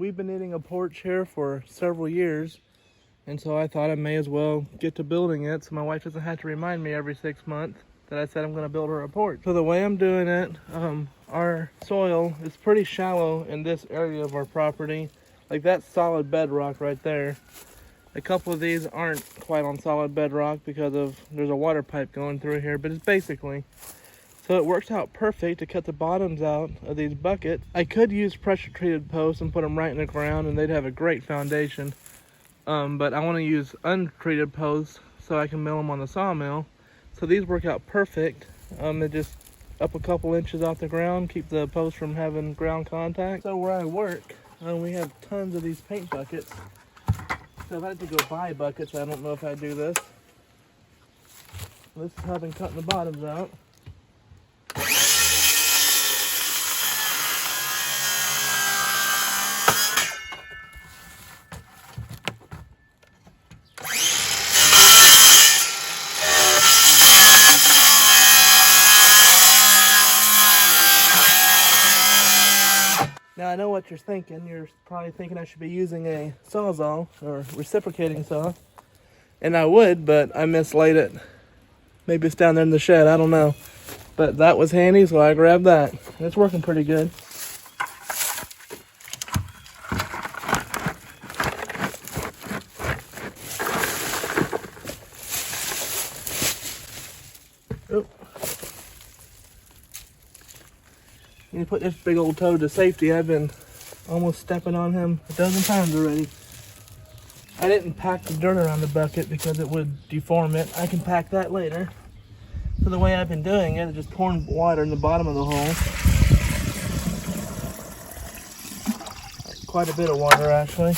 We've been needing a porch here for several years, and so I thought I may as well get to building it so my wife doesn't have to remind me every 6 months that I said I'm going to build her a porch. So the way I'm doing it, our soil is pretty shallow in this area of our property. Like that's solid bedrock right there. A couple of these aren't quite on solid bedrock because there's a water pipe going through here, but it's basically. So it works out perfect to cut the bottoms out of these buckets. I could use pressure treated posts and put them right in the ground and they'd have a great foundation. But I want to use untreated posts so I can mill them on the sawmill. So these work out perfect. They just up a couple inches off the ground, keep the post from having ground contact. So where I work, we have tons of these paint buckets. So if I had to go buy buckets, I don't know if I'd do this. This is how I've been cutting the bottoms out. Now I know what you're thinking. You're probably thinking I should be using a Sawzall or reciprocating saw. And I would, but I mislaid it. Maybe it's down there in the shed, I don't know. But that was handy, so I grabbed that. And it's working pretty good. Oh. You put this big old toad to safety. I've been almost stepping on him a dozen times already. I didn't pack the dirt around the bucket because it would deform it. I can pack that later. So the way I've been doing it is just pouring water in the bottom of the hole. Quite a bit of water actually.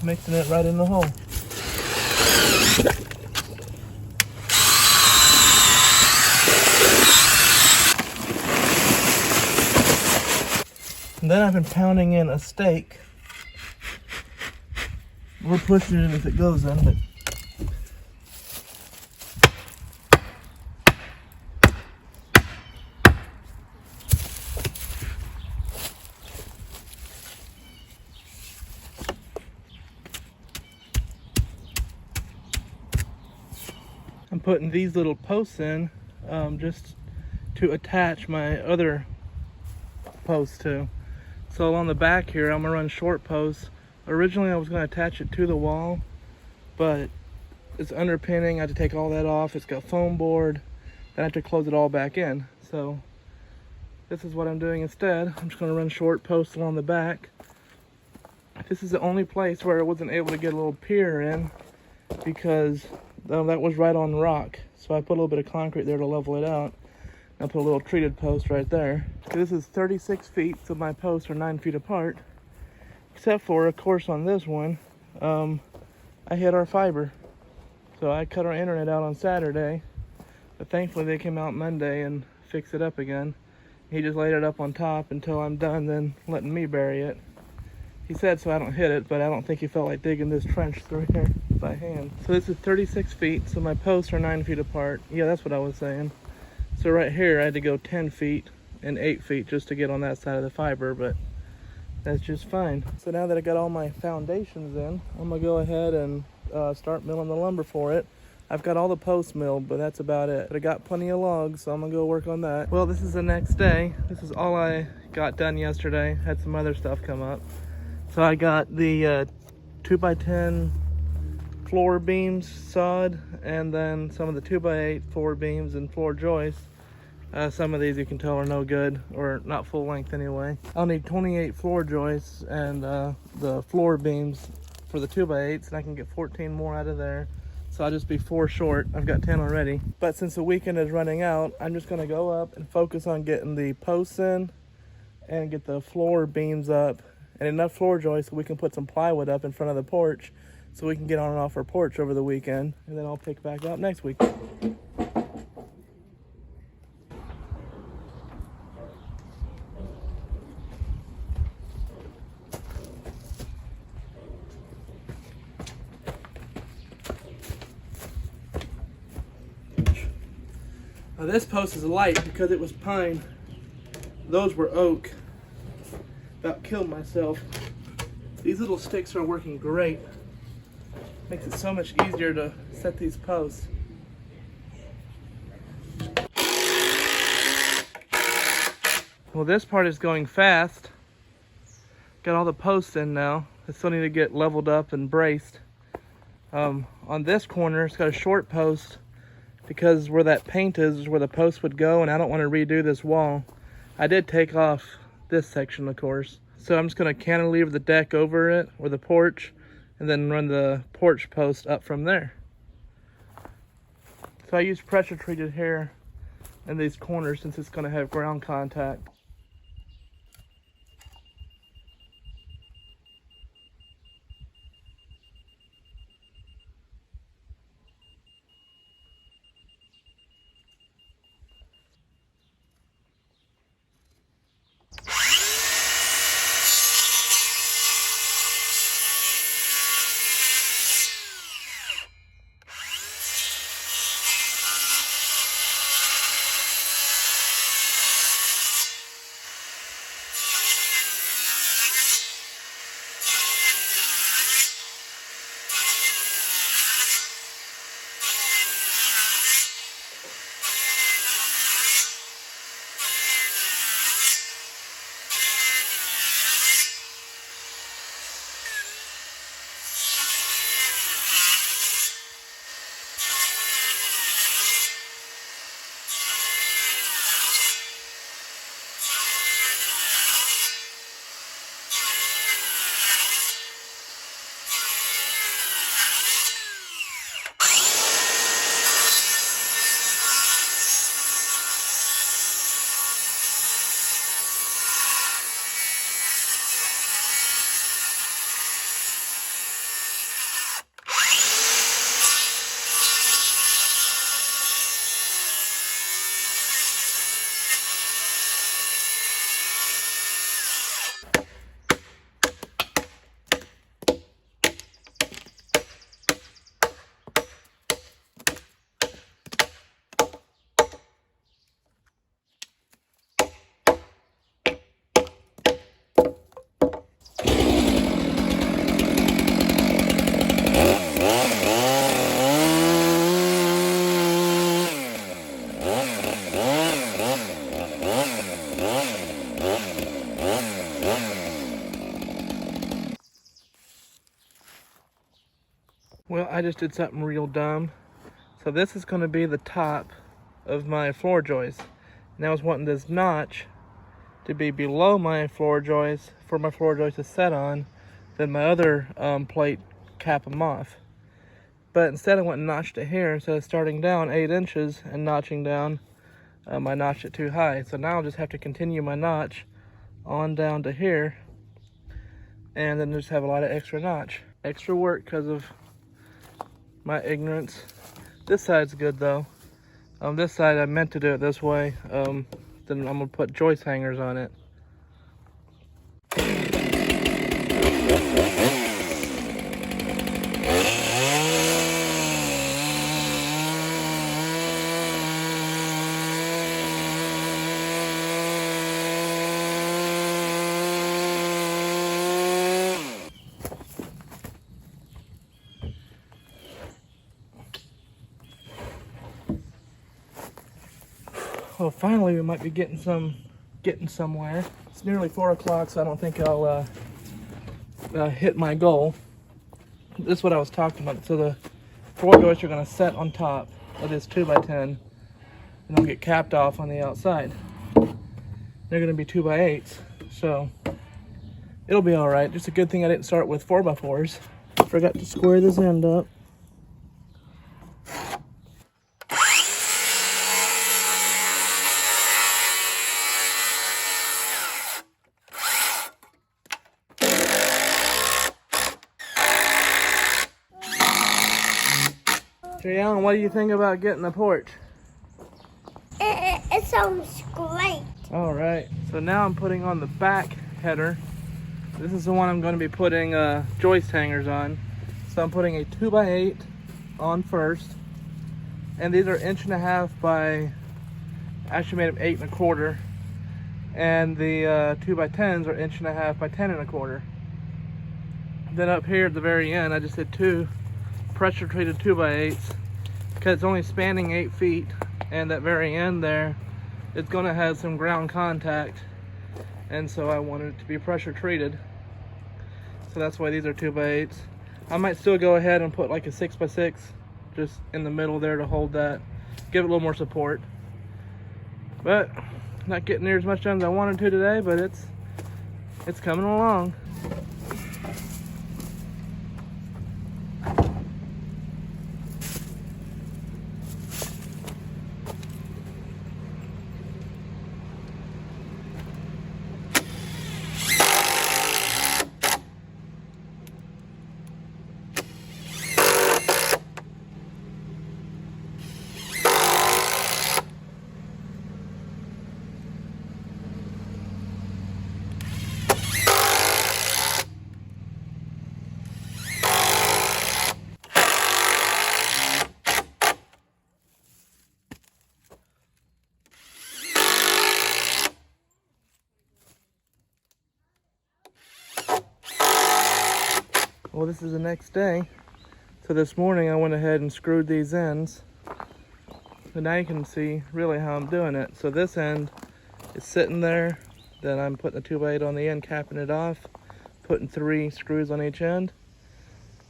Mixing it right in the hole. And then I've been pounding in a stake. We're pushing it if it goes in, but I'm putting these little posts in just to attach my other posts to. So along the back here, I'm gonna run short posts. Originally I was gonna attach it to the wall, but it's underpinning. I have to take all that off. It's got foam board. Then I have to close it all back in. So this is what I'm doing instead. I'm just gonna run short posts along the back. This is the only place where I wasn't able to get a little pier in because that was right on rock. So I put a little bit of concrete there to level it out. I put a little treated post right there. This is 36 feet, so my posts are 9 feet apart. Except for, of course, on this one, I hit our fiber. So I cut our internet out on Saturday, but thankfully they came out Monday and fixed it up again. He just laid it up on top until I'm done, then letting me bury it. He said so I don't hit it, but I don't think he felt like digging this trench through here by hand. So this is 36 feet, so my posts are 9 feet apart. Yeah, that's what I was saying. So right here, I had to go 10 feet and 8 feet just to get on that side of the fiber, but that's just fine. So now that I got all my foundations in, I'm gonna go ahead and start milling the lumber for it. I've got all the posts milled, but that's about it. But I got plenty of logs, so I'm gonna go work on that. Well, this is the next day. This is all I got done yesterday. Had some other stuff come up. So I got the 2x10 floor beams sawed, and then some of the 2x8 floor beams and floor joists. Some of these you can tell are no good, or not full length anyway. I'll need 28 floor joists and the floor beams for the 2x8s, and I can get 14 more out of there. So I'll just be 4 short. I've got 10 already. But since the weekend is running out, I'm just gonna go up and focus on getting the posts in and get the floor beams up and enough floor joists so we can put some plywood up in front of the porch so we can get on and off our porch over the weekend, and then I'll pick back up next week. Now this post is light because it was pine. Those were oak. About killed myself. These little sticks are working great. Makes it so much easier to set these posts. Well, this part is going fast. Got all the posts in now. I still need to get leveled up and braced. On this corner, it's got a short post because where that paint is where the post would go, and I don't want to redo this wall. I did take off this section, of course. So I'm just going to cantilever the deck over it, or the porch, and then run the porch post up from there. So I use pressure treated here in these corners since it's going to have ground contact. Well, I just did something real dumb. So this is going to be the top of my floor joist. And I was wanting this notch to be below my floor joist for my floor joist to set on. Then my other plate cap them off. But instead I went and notched it here. Instead of starting down 8 inches and notching down, I notched it too high. So now I'll just have to continue my notch on down to here. And then just have a lot of extra notch. Extra work because of my ignorance. This side's good though. This side I meant to do it this way. Then I'm gonna put joist hangers on it. Well, finally we might be getting somewhere. It's nearly 4 o'clock, so I don't think I'll hit my goal. This is what I was talking about. So the floor joists are going to set on top of this 2x10, and they'll get capped off on the outside. They're going to be 2x8s, so it'll be all right. Just a good thing I didn't start with 4x4s. Forgot to square this end up. Jayon, what do you think about getting the porch? It sounds great. All right, so now I'm putting on the back header. This is the one I'm going to be putting joist hangers on. So I'm putting a 2x8 on first, and these are 1.5 inches by Actually made them 8 1/4. And the 2x10s are 1.5 by 10 1/4. Then up here at the very end, I just did 2 pressure treated 2x8s because it's only spanning 8 feet, and that very end there, it's gonna have some ground contact, and so I wanted it to be pressure treated. So that's why these are 2x8s. I might still go ahead and put like a 6x6 just in the middle there to hold that, give it a little more support. But not getting near as much done as I wanted to today, but it's coming along. Well, this is the next day. So this morning I went ahead and screwed these ends. And now you can see really how I'm doing it. So this end is sitting there. Then I'm putting the 2x8 on the end, capping it off, putting 3 screws on each end.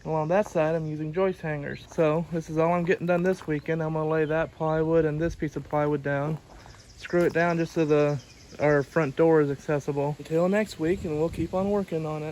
Along that side, I'm using joist hangers. So this is all I'm getting done this weekend. I'm gonna lay that plywood and this piece of plywood down, screw it down just so our front door is accessible until next week, and we'll keep on working on it.